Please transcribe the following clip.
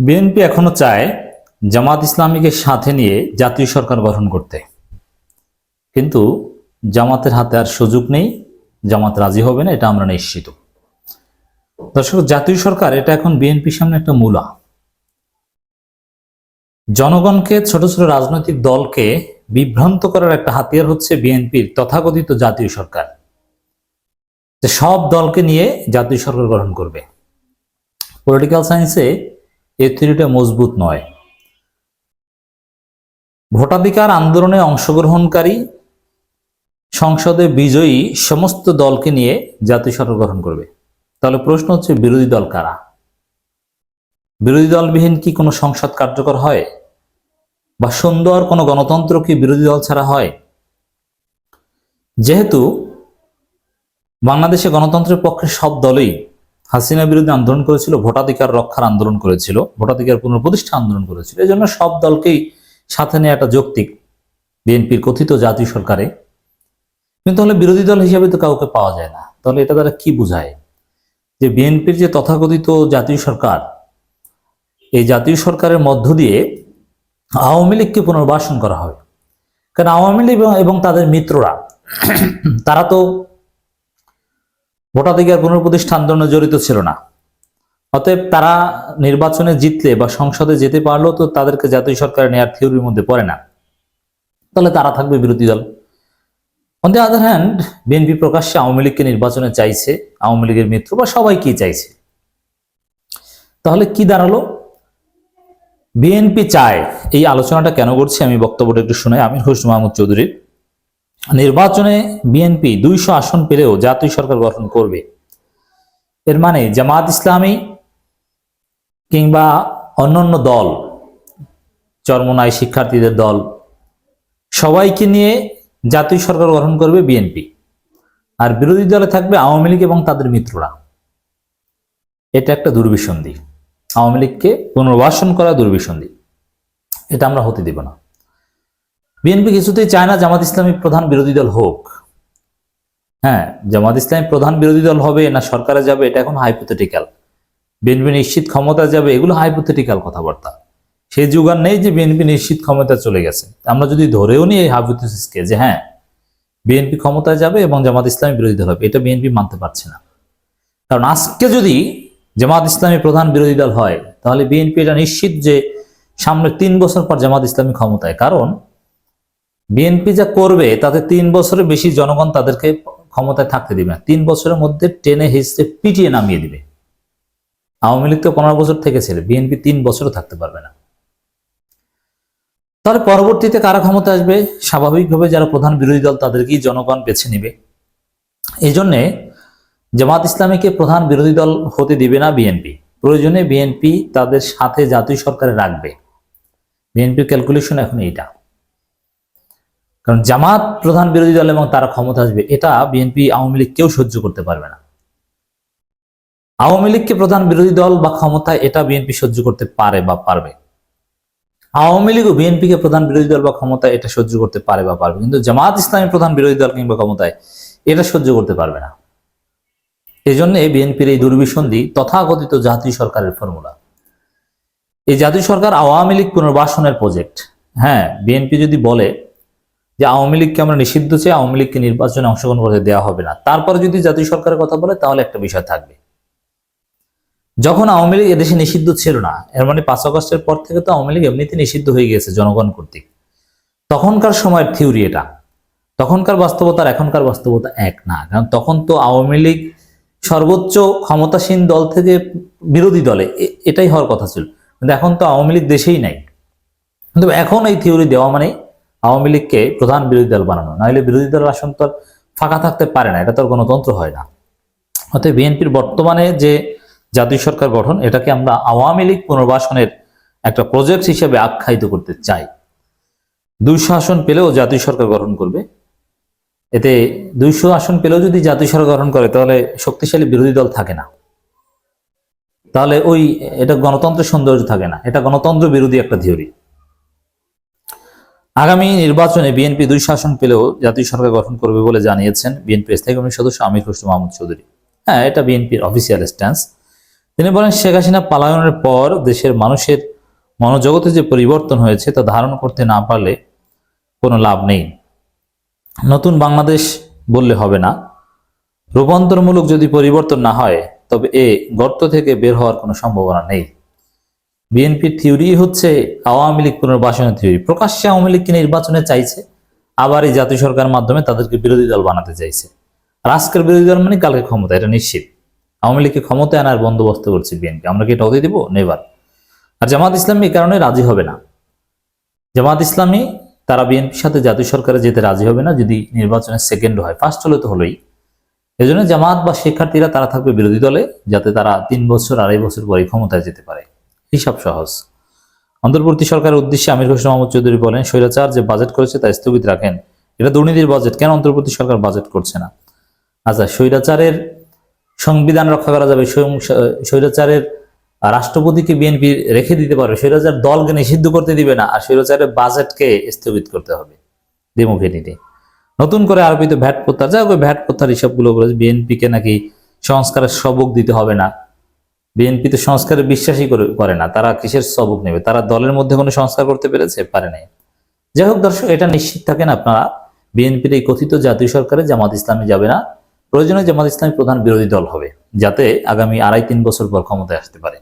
BNP এখনো চায় জামাত ইসলামীকে সাথে নিয়ে জাতীয় সরকার গঠন করতে, কিন্তু জামাতের হাতে আর সুযোগ নেই। জামাত রাজি হবে না, এটা আমরা নিশ্চিত। দর্শক, জাতীয় সরকার এটা এখন বিএনপির সামনে একটা মূলা। জনগণকে, ছোট ছোট রাজনৈতিক দলকে বিভ্রান্ত করার একটা হাতিয়ার হচ্ছে বিএনপির তথাকথিত জাতীয় সরকার, যে সব দলকে নিয়ে জাতীয় সরকার গঠন করবে। পলিটিক্যাল সায়েন্সে এই থিওরিটা মজবুত নয়। ভোটাধিকার আন্দোলনে অংশগ্রহণকারী, সংসদে বিজয়ী সমস্ত দলকে নিয়ে জাতীয় সরকার গঠন করবে। তাহলে প্রশ্ন হচ্ছে, বিরোধী দল কারা? বিরোধী দলবিহীন কি কোনো সংসদ কার্যকর হয়? বা সুন্দর কোনো গণতন্ত্র কি বিরোধী দল ছাড়া হয়? যেহেতু বাংলাদেশে গণতন্ত্রের পক্ষে সব দলই হাসিনা বিরোধী আন্দোলন করেছিল, ভোটাধিকার রক্ষার আন্দোলন করেছিল, ভোটাধিকার পুনঃপ্রতিষ্ঠা আন্দোলন করেছিল, এই জন্য সব দলকেই সাথে নিয়ে একটা যৌক্তিক বিএনপির কথিত জাতীয় সরকারে। কিন্তু তাহলে বিরোধী দল হিসেবে তো কাউকে পাওয়া যায় না। তাহলে এটা দ্বারা কি বোঝায়? যে বিএনপির যে তথাকথিত জাতীয় সরকার, এই জাতীয় সরকারের মধ্য দিয়ে আওয়ামী লীগকে পুনর্বাসন করা হবে। কারণ আওয়ামী লীগ এবং তাদের মিত্ররা তারা তো ভোটাধিকার পুনঃপ্রতিষ্ঠা আন্দোলনে জড়িত ছিল না। অতএব তারা নির্বাচনে জিতলে বা সংসদে যেতে পারলেও তো তাদেরকে জাতীয় সরকারে নেওয়ার থিওরির মধ্যে পড়ে না। তাহলে তারা থাকবে বিরোধী দল। On the other hand, BNP প্রকাশ্যে আওয়ামী লীগকে নির্বাচনে চাইছে, আওয়ামী লীগের মিত্র বা সবাইকেই চাইছে। তাহলে কি দাঁড়ালো? বিএনপি চায়, এই আলোচনাটা কেন করছি আমি বক্তব্যটা একটু শুনে। আমির হোসেন মাহমুদ চৌধুরীর, নির্বাচনে বিএনপি 200 আসন পেলেও জাতীয় সরকার গঠন করবে। এর মানে জামাত ইসলামী কিংবা অন্যান্য দল, চরমোনাই শিক্ষার্থীদের দল, সবাইকে নিয়ে জাতীয় সরকার গঠন করবে বিএনপি, আর বিরোধী দলে থাকবে আওয়ামী লীগ এবং তাদের মিত্ররা। এটা একটা দুর্বিসন্ধি। আওয়ামী লীগকে পুনর্বাসন করা দুর্বিসন্ধি, এটা আমরা হতে দিব না। বিএনপি কিছুতেই চায় না জামাত ইসলামী প্রধান বিরোধী দল হোক। হ্যাঁ, জামাত ইসলামী প্রধান বিরোধী দল হবে না সরকারে যাবে, এটা এখন হাইপোথেটিক্যাল। বিএনপি নিশ্চিত ক্ষমতা যাবে, এগুলো হাইপোথেটিক্যাল কথাবার্তা। সেই যুগান নেই যে বিএনপি নিশ্চিত ক্ষমতা চলে গেছে। আমরা যদি ধরেও নিই এই হাইপোথেসিসকে যে হ্যাঁ বিএনপি ক্ষমতায় যাবে এবং জামাত ইসলামী বিরোধী দল হবে, এটা বিএনপি মানতে পারছে না। কারণ আজকে যদি জামাত ইসলামী প্রধান বিরোধী দল হয়, তাহলে বিএনপি এটা নিশ্চিত যে সামনে 3 বছর পর জামাত ইসলামী ক্ষমতায়। কারণ বিএনপি যা করবে তাতে 3 বছরের বেশি জনগণ তাদেরকে ক্ষমতায় থাকতে দিবে না। 3 বছরের মধ্যে টেনে হিচড়ে পিটিয়ে নামিয়ে দিবে। আওয়ামী লীগ তো 15 বছর থেকেছিল, বিএনপি 3 বছরও থাকতে পারবে না। তাহলে পরবর্তীতে কারা ক্ষমতা আসবে? স্বাভাবিকভাবে যারা প্রধান বিরোধী দল তাদেরকেই জনগণ বেছে নেবে। এই জন্যে জামাত ইসলামীকে প্রধান বিরোধী দল হতে দিবে না বিএনপি। প্রয়োজনে বিএনপি তাদের সাথে জাতীয় সরকারে রাখবে। বিএনপির ক্যালকুলেশন এখন এইটা। কারণ জামাত প্রধান বিরোধী দল এবং তারা ক্ষমতা আসবে, এটা বিএনপি আওয়ামী লীগ কেউ সহ্য করতে পারবে না। আওয়ামী লীগকে প্রধান বিরোধী দল বা ক্ষমতা, এটা বিএনপি সহ্য করতে পারে বা পারবে। আওয়ামী লীগও বিএনপিকে প্রধান বিরোধী দল বা ক্ষমতা এটা সহ্য করতে পারে বা পারবে, কিন্তু জামাত ইসলামী প্রধান বিরোধী দল কিংবা ক্ষমতায় এটা সহ্য করতে পারবে না। এই জন্য বিএনপির এই দুর্বিসন্ধি তথাকথিত জাতীয় সরকারের ফর্মুলা। এই জাতীয় সরকার আওয়ামী লীগ পুনর্বাসনের প্রজেক্ট। হ্যাঁ, বিএনপি যদি বলে যে আওয়ামী লীগকে আমরা নিষিদ্ধ চাই, আওয়ামী লীগকে নির্বাচনে অংশগ্রহণ করতে দেওয়া হবে না, তারপরে যদি জাতীয় সরকারের কথা বলে তাহলে একটা বিষয় থাকবে। যখন আওয়ামী লীগ এদেশে নিষিদ্ধ ছিল না, এর মানে 5 আগস্টের পর থেকে তো আওয়ামী লীগ এমনিতে নিষিদ্ধ হয়ে গেছে জনগণ কর্তৃক। তখনকার সময়ের থিওরি এটা। তখনকার বাস্তবতা আর এখনকার বাস্তবতা এক না। কারণ তখন তো আওয়ামী লীগ সর্বোচ্চ ক্ষমতাসীন দল থেকে বিরোধী দলে, এটাই হওয়ার কথা ছিল। কিন্তু এখন তো আওয়ামী লীগ দেশেই নাই। কিন্তু এখন এই থিওরি দেওয়া মানে আওয়ামী লীগকে প্রধান বিরোধী দল বানানো, নাহলে বিরোধী দলের আসন তো ফাঁকা থাকতে পারে না, এটা তো গণতন্ত্র হয় না। অতএব বিএনপির বর্তমানে যে জাতীয় সরকার গঠন, এটাকে আমরা আওয়ামী লীগ পুনর্বাসনের একটা প্রজেক্ট হিসেবে আখ্যায়িত করতে চাই। 200 আসন পেলেও জাতীয় সরকার গঠন করবে। এতে 200 আসন পেলেও যদি জাতীয় সরকার গঠন করে, তাহলে শক্তিশালী বিরোধী দল থাকে না। তাহলে এটা গণতন্ত্রের সৌন্দর্য থাকে না, এটা গণতন্ত্র বিরোধী একটা থিওরি। আগামী নির্বাচনে বিএনপি 200 আসন পেলেও জাতীয় সরকার গঠন করবে বলে জানিয়েছেন বিএনপি স্থায়ী কমিটির সদস্য আমির হোসেন মাহমুদ চৌধুরী। হ্যাঁ, এটা বিএনপির অফিসিয়াল স্ট্যান্স। তিনি বলেন, শেখ হাসিনা পলায়নের পর দেশের মানুষের মনোজগতে যে পরিবর্তন হয়েছে তা ধারণ করতে না পারলে কোনো লাভ নেই। নতুন বাংলাদেশ বললে হবে না, রূপান্তরমূলক যদি পরিবর্তন না হয় তবে এ গর্ত থেকে বের হওয়ার কোনো সম্ভাবনা নেই। বিএনপির থিওরি হচ্ছে আওয়ামী লীগ পুনর্বাসনের থিওরি। প্রকাশ্যে আওয়ামী লীগকে নির্বাচনে চাইছে, আবার এই জাতীয় সরকারের মাধ্যমে তাদেরকে বিরোধী দল বানাতে চাইছে। আর আজকের বিরোধী দল মানে কালকে ক্ষমতা, এটা নিশ্চিত। আওয়ামী লীগকে ক্ষমতায় আনার বন্দোবস্ত করছে বিএনপি। আমরা কি এটা হতে দিব? নেভার। আর জামাত ইসলামী এই কারণে রাজি হবে না। জামাত ইসলামী তারা বিএনপির সাথে জাতীয় সরকারে যেতে রাজি হবে না যদি নির্বাচনে সেকেন্ড হয়, ফার্স্ট হলে তো হলোই। এই জন্য জামাত বা শিক্ষার্থীরা তারা থাকবে বিরোধী দলে, যাতে তারা 3 বছর 2.5 বছর পরে ক্ষমতায় যেতে পারে। হিসাব সহজ। অন্তর্বর্তী সরকারের উদ্দেশ্যে আমির হোসেন মোহাম্মদ চৌধুরী বলেন, স্বৈরাচার যে বাজেট করেছে তা স্থগিত রাখেন। এটা দুর্নীতির বাজেট, কেন অন্তর্বর্তী সরকার বাজেট করছে না? আচ্ছা, স্বৈরাচারের সংবিধান রক্ষা করা যাবে, স্বৈরাচারের রাষ্ট্রপতিকে বিএনপি রেখে দিতে পারবে, স্বৈরাচার দলকে নিষিদ্ধ করতে দিবে না, আর স্বৈরাচারের বাজেটকে স্থগিত করতে হবে ডেমোক্রেটিতে। নতুন করে আরোপিত ভ্যাট প্রত্যাহার, যা হোক ভ্যাট প্রত্যাহার হিসাবগুলো বলেছে। বিএনপিকে নাকি সংস্কারের সবক দিতে হবে না। বিএনপি তো সংস্কারে বিশ্বাসই করে না, তারা কিসের সবক নেবে? তারা দলের মধ্যে কোনো সংস্কার করতে পেরেছে? পারে নাই। যাই হোক দর্শক, এটা নিশ্চিত থাকেন আপনারা, বিএনপির এই কথিত জাতীয় সরকারে জামাত ইসলামী যাবে না। প্রয়োজনে জামাত ইসলামী প্রধান বিরোধী দল হবে, যাতে আগামী 2.5-3 বছর পর ক্ষমতায় আসতে পারে।